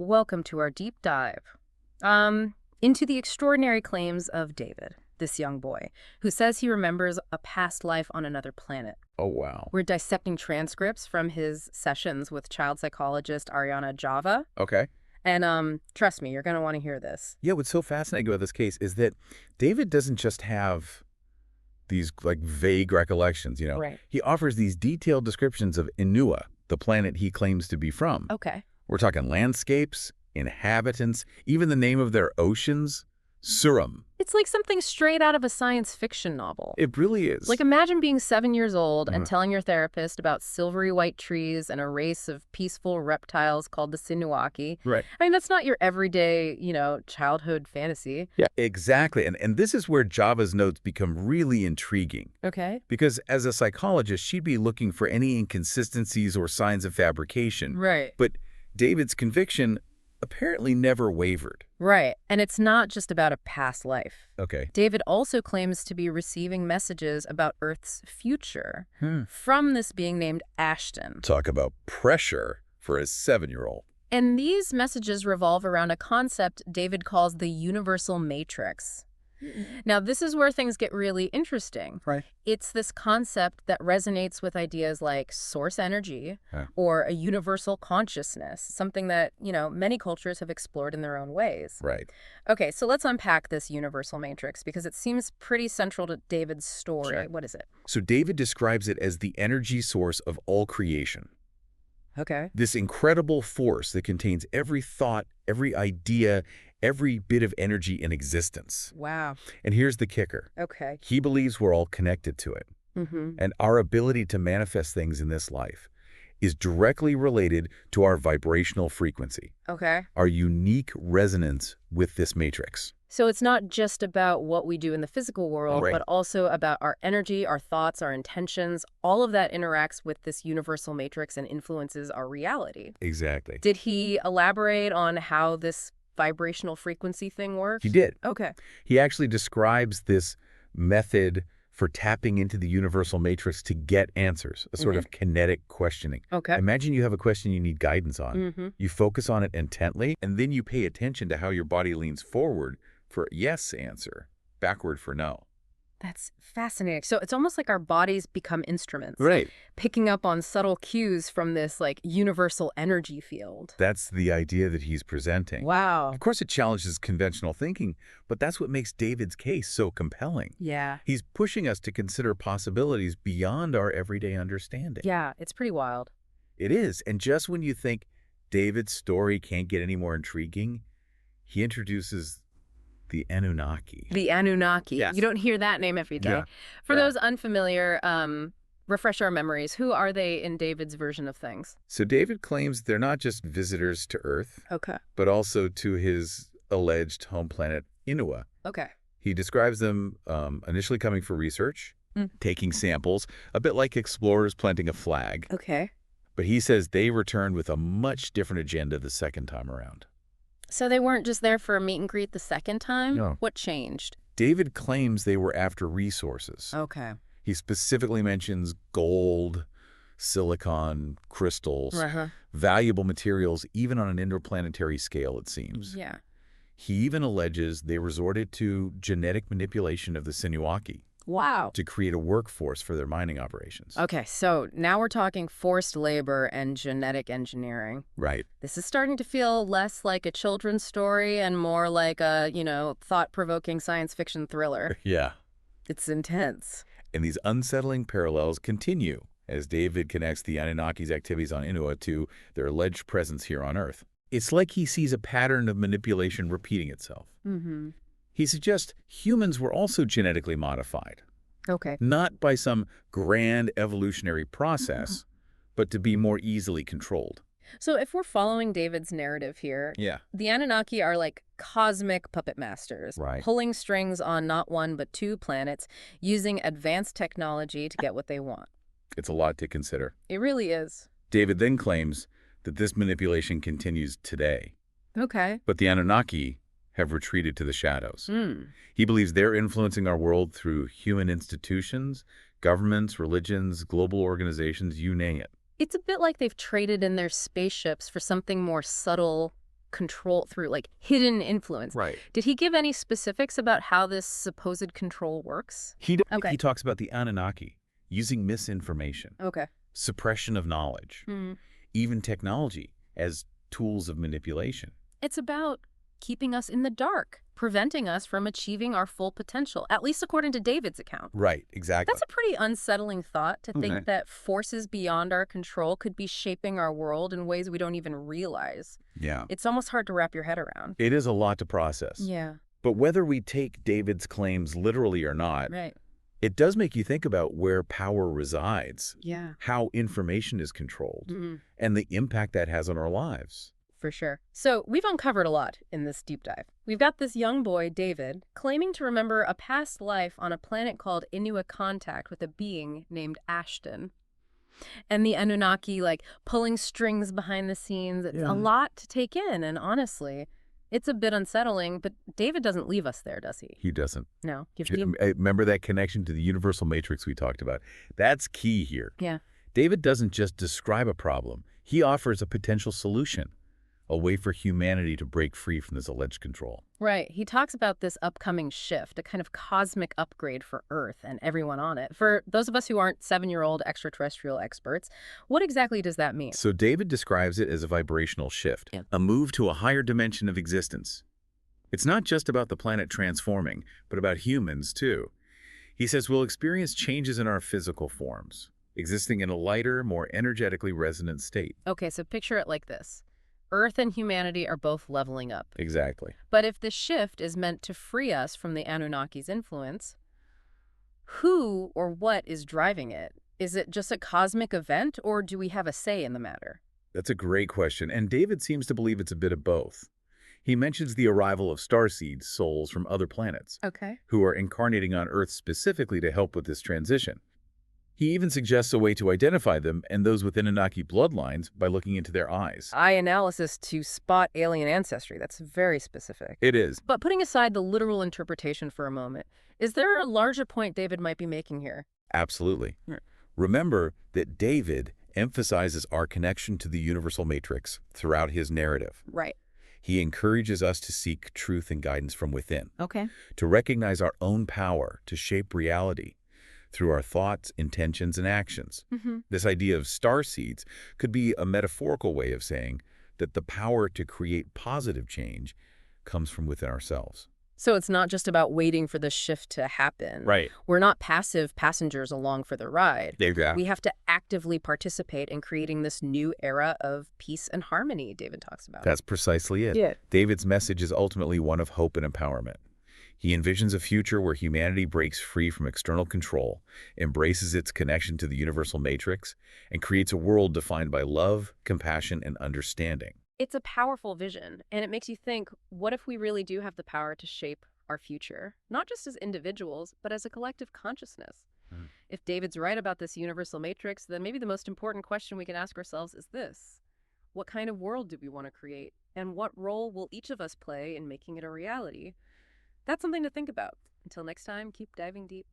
welcome to our deep dive into the extraordinary claims of David, this young boy, who says he remembers a past life on another planet. Oh, wow. We're dissecting transcripts from his sessions with child psychologist Ariana Java. Okay. And trust me, you're going to want to hear this. Yeah, what's so fascinating about this case is that David doesn't just have these, vague recollections, Right. He offers these detailed descriptions of Inua, the planet he claims to be from. Okay. We're talking landscapes, inhabitants, even the name of their oceans, Surum. It's like something straight out of a science fiction novel. It really is. Like, imagine being 7 years old and telling your therapist about silvery white trees and a race of peaceful reptiles called the sinuaki. Right. I mean, that's not your everyday, childhood fantasy. Yeah, exactly. And this is where Java's notes become really intriguing. Okay. Because as a psychologist, she'd be looking for any inconsistencies or signs of fabrication. Right. But David's conviction apparently never wavered. Right. And it's not just about a past life. Okay. David also claims to be receiving messages about Earth's future from this being named Ashton. Talk about pressure for a 7-year-old. And these messages revolve around a concept David calls the universal matrix. Now, this is where things get really interesting. Right. It's this concept that resonates with ideas like source energy or a universal consciousness, something that, many cultures have explored in their own ways. Right. Okay, so let's unpack this universal matrix because it seems pretty central to David's story. Sure. What is it? So David describes it as the energy source of all creation. Okay. This incredible force that contains every thought, every idea, every bit of energy in existence. Wow. And here's the kicker. Okay. He believes we're all connected to it. And our ability to manifest things in this life is directly related to our vibrational frequency, Okay. our unique resonance with this matrix. So it's not just about what we do in the physical world, Right. but also about our energy, our thoughts, our intentions. All of that interacts with this universal matrix and influences our reality. Exactly. Did he elaborate on how this vibrational frequency thing works? He did. Okay. He actually describes this method for tapping into the universal matrix to get answers, a sort of kinetic questioning. Okay. Imagine you have a question you need guidance on. You focus on it intently, and then you pay attention to how your body leans forward for a yes answer, backward for no. That's fascinating. So it's almost like our bodies become instruments. Right. Picking up on subtle cues from this universal energy field. That's the idea that he's presenting. Wow. Of course, it challenges conventional thinking, but that's what makes David's case so compelling. Yeah. He's pushing us to consider possibilities beyond our everyday understanding. Yeah, it's pretty wild. It is. And just when you think David's story can't get any more intriguing, he introduces the Anunnaki. The Anunnaki. Yes. You don't hear that name every day. Yeah. For Yeah. those unfamiliar, refresh our memories. Who are they in David's version of things? So David claims they're not just visitors to Earth, Okay. but also to his alleged home planet, Inua. Okay. He describes them initially coming for research, taking samples, a bit like explorers planting a flag. Okay. But he says they returned with a much different agenda the second time around. So they weren't just there for a meet and greet the second time? No. What changed? David claims they were after resources. Okay. He specifically mentions gold, silicon, crystals, valuable materials, even on an interplanetary scale, it seems. Yeah. He even alleges they resorted to genetic manipulation of the sinuaki Wow. to create a workforce for their mining operations. Okay, so now we're talking forced labor and genetic engineering. Right. This is starting to feel less like a children's story and more like a, thought-provoking science fiction thriller. Yeah. It's intense. And these unsettling parallels continue as David connects the Anunnaki's activities on Inua to their alleged presence here on Earth. It's like he sees a pattern of manipulation repeating itself. He suggests humans were also genetically modified, Okay. not by some grand evolutionary process, but to be more easily controlled. So if we're following David's narrative here, Yeah. the Anunnaki are like cosmic puppet masters, Right. pulling strings on not one but two planets, using advanced technology to get what they want. It's a lot to consider. It really is. David then claims that this manipulation continues today, Okay. but the Anunnaki have retreated to the shadows. He believes they're influencing our world through human institutions, governments, religions, global organizations, you name it. It's a bit like they've traded in their spaceships for something more subtle control through, like, hidden influence. Right. Did he give any specifics about how this supposed control works? Okay. He talks about the Anunnaki using misinformation, Okay. suppression of knowledge, even technology as tools of manipulation. It's about keeping us in the dark, preventing us from achieving our full potential, at least according to David's account. Right, exactly. That's a pretty unsettling thought, to think that forces beyond our control could be shaping our world in ways we don't even realize. Yeah. It's almost hard to wrap your head around. It is a lot to process. Yeah. But whether we take David's claims literally or not, Right. it does make you think about where power resides, Yeah. how information is controlled, and the impact that has on our lives. For sure. So we've uncovered a lot in this deep dive. We've got this young boy, David, claiming to remember a past life on a planet called Inua contact with a being named Ashton. And the Anunnaki, like, pulling strings behind the scenes. It's a lot to take in, and honestly, it's a bit unsettling, but David doesn't leave us there, does he? He doesn't. No. Remember that connection to the universal matrix we talked about? That's key here. Yeah. David doesn't just describe a problem. He offers a potential solution, a way for humanity to break free from this alleged control. Right. He talks about this upcoming shift, a kind of cosmic upgrade for Earth and everyone on it. For those of us who aren't 7-year-old extraterrestrial experts, what exactly does that mean? So David describes it as a vibrational shift, a move to a higher dimension of existence. It's not just about the planet transforming, but about humans too. He says we'll experience changes in our physical forms, existing in a lighter, more energetically resonant state. Okay, so picture it like this. Earth and humanity are both leveling up. Exactly. But if the shift is meant to free us from the Anunnaki's influence, who or what is driving it? Is it just a cosmic event, or do we have a say in the matter? That's a great question, and David seems to believe it's a bit of both. He mentions the arrival of starseeds, souls from other planets, Okay. who are incarnating on Earth specifically to help with this transition. He even suggests a way to identify them and those with Anunnaki bloodlines by looking into their eyes. Eye analysis to spot alien ancestry. That's very specific. It is. But putting aside the literal interpretation for a moment, is there a larger point David might be making here? Absolutely. Remember that David emphasizes our connection to the universal matrix throughout his narrative. Right. He encourages us to seek truth and guidance from within, Okay. to recognize our own power to shape reality through our thoughts, intentions, and actions. This idea of starseeds could be a metaphorical way of saying that the power to create positive change comes from within ourselves. So it's not just about waiting for the shift to happen. Right. We're not passive passengers along for the ride. Exactly. We have to actively participate in creating this new era of peace and harmony David talks about. That's precisely it. Yeah. David's message is ultimately one of hope and empowerment. He envisions a future where humanity breaks free from external control, embraces its connection to the universal matrix, and creates a world defined by love, compassion, and understanding. It's a powerful vision, and it makes you think, what if we really do have the power to shape our future? Not just as individuals, but as a collective consciousness. If David's right about this universal matrix, then maybe the most important question we can ask ourselves is this: what kind of world do we want to create? And what role will each of us play in making it a reality? That's something to think about. Until next time, keep diving deep.